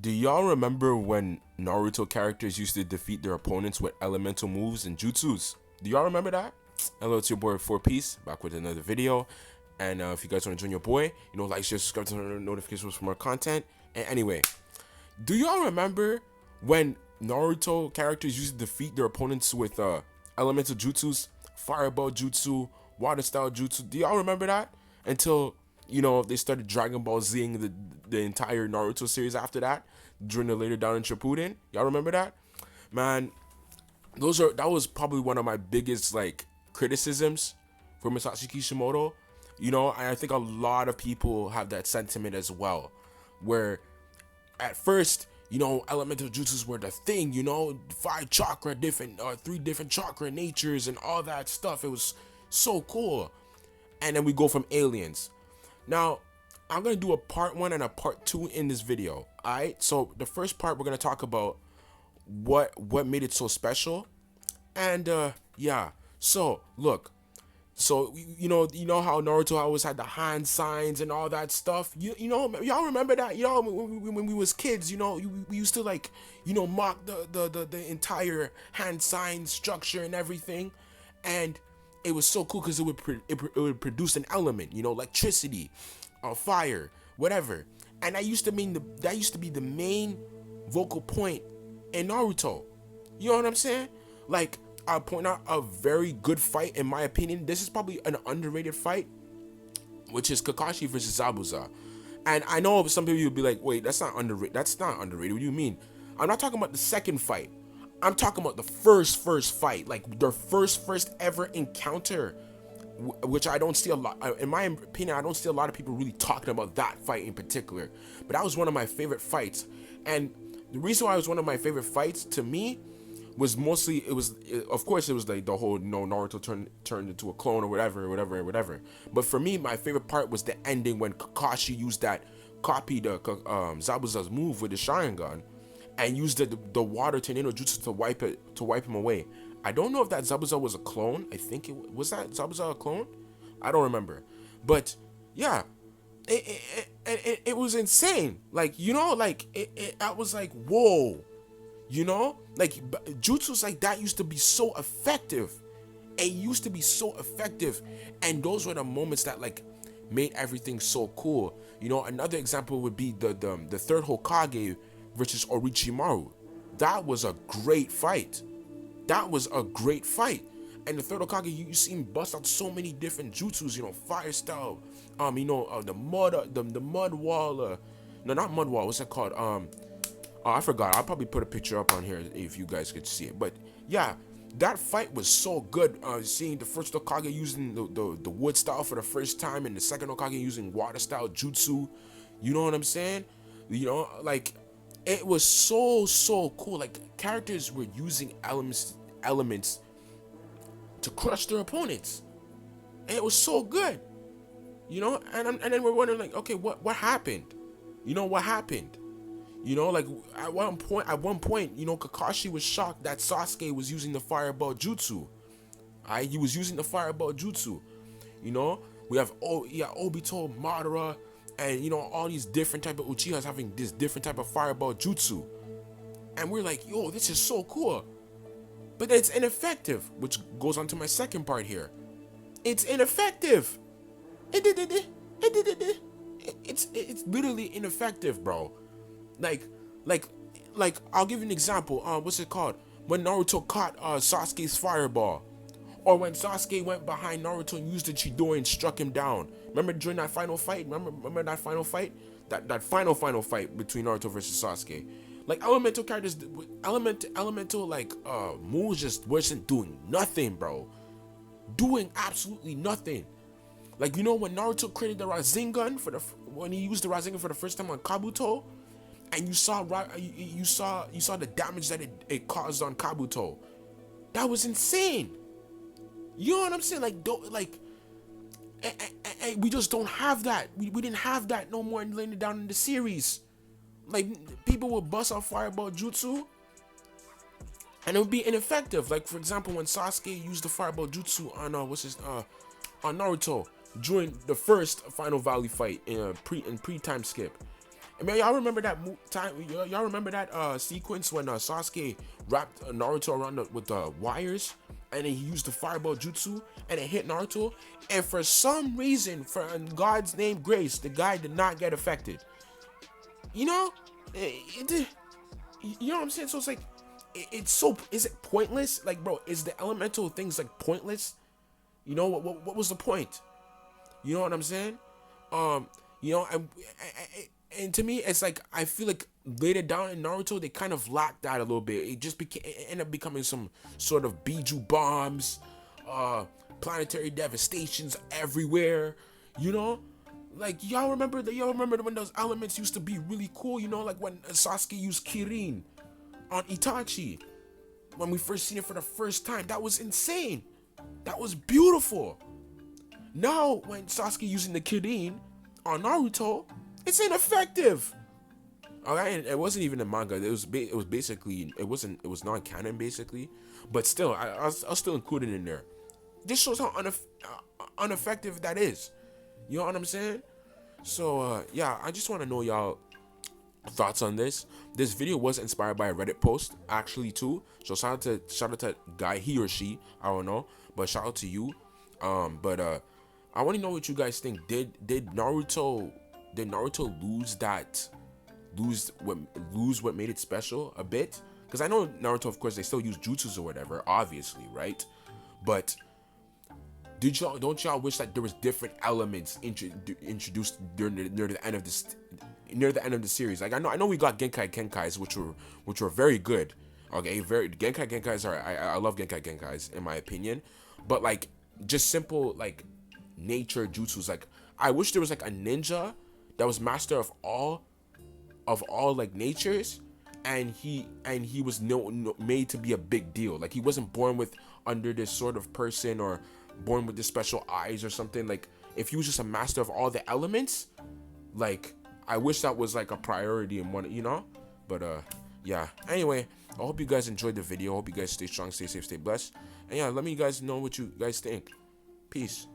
Do y'all remember when Naruto characters used to defeat their opponents with elemental moves and jutsus? Do y'all remember that? Hello, it's your boy 4Piece, back with another video. And if you guys want to join your boy, like, share, subscribe, turn notifications for more content. And anyway, do y'all remember when Naruto characters used to defeat their opponents with elemental jutsus, fireball jutsu, water style jutsu? Do y'all remember that? Until they started Dragon Ball Zing the entire Naruto series after that, during the later down in Shippuden. Y'all remember that? Man, that was probably one of my biggest criticisms for Masashi Kishimoto. I think a lot of people have that sentiment as well, where at first, elemental jutsus were the thing, 5 chakra different, 3 different chakra natures and all that stuff. It was so cool. And then we go from aliens. Now, I'm going to do a part 1 and a part 2 in this video. Alright, so the first part we're going to talk about what made it so special. And yeah, so look. So you know how Naruto always had the hand signs and all that stuff. Y'all remember that? When we was kids, we used to mock the entire hand sign structure and everything, and it was so cool because it would produce an element, electricity, fire, whatever. And that used to be the main vocal point in Naruto. You know what I'm saying? Like, I'll point out a very good fight in my opinion. This is probably an underrated fight, which is Kakashi versus Zabuza. And I know some people will be like, wait, that's not underrated. That's not underrated. What do you mean? I'm not talking about the second fight. I'm talking about the first fight, like their first ever encounter, which I don't see a lot. In my opinion, I don't see a lot of people really talking about that fight in particular. But that was one of my favorite fights. And the reason why it was one of my favorite fights to me was mostly, of course it was like the whole Naruto turned into a clone or whatever. But for me, my favorite part was the ending when Kakashi used that copied Zabuza's move with the Sharingan and used the water tornado jutsu to wipe him away. I don't know if that Zabuza was a clone. I think was that Zabuza a clone? I don't remember. But yeah, it was insane. I was like, whoa. Jutsus like that used to be so effective. It used to be so effective, and those were the moments that made everything so cool. Another example would be the third Hokage versus Orochimaru. That was a great fight. And the third Hokage, you see him bust out so many different jutsus. Fire style. The mud wall. No, not mud wall. What's that called? Oh, I forgot. I'll probably put a picture up on here if you guys could see it. But yeah, that fight was so good. Seeing the first Hokage using the wood style for the first time, and the second Hokage using water style jutsu. You know what I'm saying? It was so cool. Characters were using elements to crush their opponents. And it was so good. And then we're wondering okay, what happened? What happened? At one point, Kakashi was shocked that Sasuke was using the fireball jutsu. He was using the fireball jutsu. We have Obito, Madara, and all these different type of Uchihas having this different type of fireball jutsu. And we're like, yo, this is so cool. But it's ineffective, which goes on to my second part here. It's ineffective. It's literally ineffective, bro. I'll give you an example. What's it called? When Naruto caught Sasuke's fireball, or when Sasuke went behind Naruto and used the Chidori and struck him down. Remember during that final fight? Remember that final fight? That final fight between Naruto versus Sasuke. Elemental characters, elemental moves just wasn't doing nothing, bro. Doing absolutely nothing. When Naruto created the Rasengan when he used the Rasengan for the first time on Kabuto. And you saw the damage that it caused on Kabuto. That was insane. You know what I'm saying? We just don't have that. We didn't have that no more later down in the series. People would bust out fireball jutsu, and it would be ineffective. For example, when Sasuke used the fireball jutsu on on Naruto during the first Final Valley fight in pre-time skip. I mean, y'all remember that time? Y'all remember that sequence when Sasuke wrapped Naruto around with the wires, and then he used the fireball jutsu, and it hit Naruto, and for some reason, for God's name grace, the guy did not get affected. You know, you know what I'm saying? So it's like, is it pointless? Like, bro, is the elemental things like pointless? You know what was the point? You know what I'm saying? You know, and to me, it's like I feel like later down in Naruto, they kind of lacked that a little bit. It ended up becoming some sort of Biju bombs, planetary devastations everywhere. You know, like y'all remember when those elements used to be really cool. You know, like when Sasuke used Kirin on Itachi. When we first seen it for the first time, that was insane. That was beautiful. Now, when Sasuke using the Kirin on Naruto, it's ineffective. Alright, and it wasn't even a manga. It was basically it was non-canon basically, but still, I was still included in there. This shows how ineffective that is. You know what I'm saying? So yeah, I just want to know y'all thoughts on this. This video was inspired by a Reddit post actually too. So shout out to guy, he or she, I don't know, but shout out to you. But I want to know what you guys think. Did Naruto lose what made it special a bit? Because I know Naruto, of course, they still use jutsus or whatever, obviously, right? But don't y'all wish that there was different elements introduced near the end of the series? Like I know we got Genkai Genkais, which were very good. Okay, Genkai Genkais are I love Genkai Genkais in my opinion, but like just simple like nature jutsus. Like I wish there was like a ninja that was master of all like natures, and he was made to be a big deal. Like he wasn't born with under this sort of person or born with this special eyes or something. Like if he was just a master of all the elements, like I wish that was like a priority in one, you know. But yeah, anyway, I hope you guys enjoyed the video. I hope you guys stay strong, stay safe, stay blessed, and yeah, let me guys know what you guys think. Peace.